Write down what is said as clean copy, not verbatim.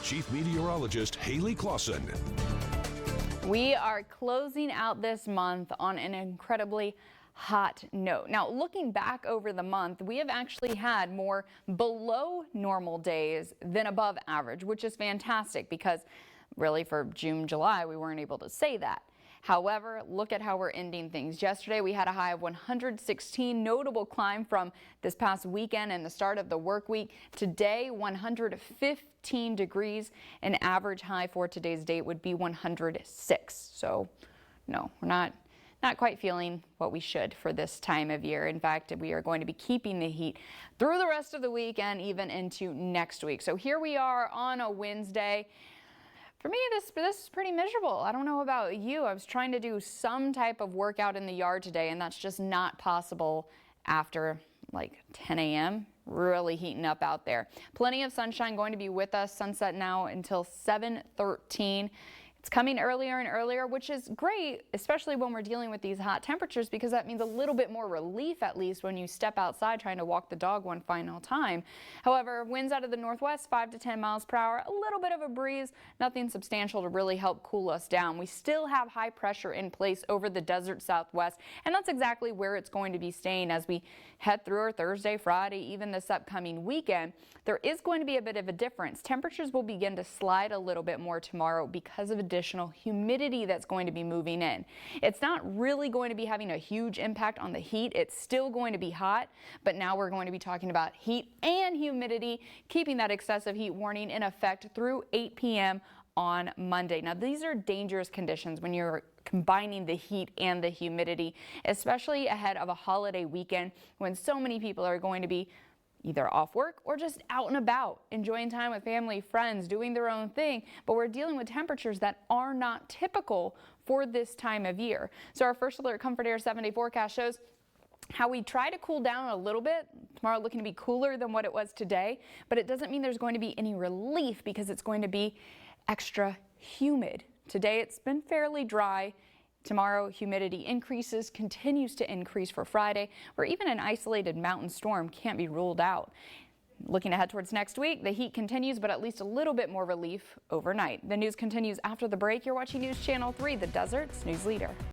Chief Meteorologist Haley Clawson. We are closing out this month on an incredibly hot note. Now, looking back over the month, we have actually had more below normal days than above average, which is fantastic because really for June, July, we weren't able to say that. However, look at how we're ending things. Yesterday, we had a high of 116, notable climb from this past weekend and the start of the work week. Today, 115 degrees. An average high for today's date would be 106. So, no, we're not quite feeling what we should for this time of year. In fact, we are going to be keeping the heat through the rest of the week and even into next week. So here we are on a Wednesday. For me, this is pretty miserable. I don't know about you. I was trying to do some type of workout in the yard today, and that's just not possible after like 10 a.m. Really heating up out there. Plenty of sunshine going to be with us. Sunset now until 7:13. It's coming earlier and earlier, which is great, especially when we're dealing with these hot temperatures, because that means a little bit more relief, at least when you step outside trying to walk the dog one final time. However, winds out of the northwest, 5 to 10 miles per hour, a little bit of a breeze, nothing substantial to really help cool us down. We still have high pressure in place over the desert southwest, and that's exactly where it's going to be staying as we head through our Thursday, Friday, even this upcoming weekend. There is going to be a bit of a difference. Temperatures will begin to slide a little bit more tomorrow because of additional humidity that's going to be moving in. It's not really going to be having a huge impact on the heat. It's still going to be hot, but now we're going to be talking about heat and humidity, keeping that excessive heat warning in effect through 8 p.m. on Monday. Now, these are dangerous conditions when you're combining the heat and the humidity, especially ahead of a holiday weekend when so many people are going to be either off work or just out and about, enjoying time with family, friends, doing their own thing. But we're dealing with temperatures that are not typical for this time of year. So our first alert Comfort Air 7-day forecast shows how we try to cool down a little bit. Tomorrow looking to be cooler than what it was today, but it doesn't mean there's going to be any relief because it's going to be extra humid. Today it's been fairly dry. Tomorrow, humidity increases, continues to increase for Friday, where even an isolated mountain storm can't be ruled out. Looking ahead towards next week, the heat continues, but at least a little bit more relief overnight. The news continues after the break. You're watching News Channel 3, the Desert's news leader.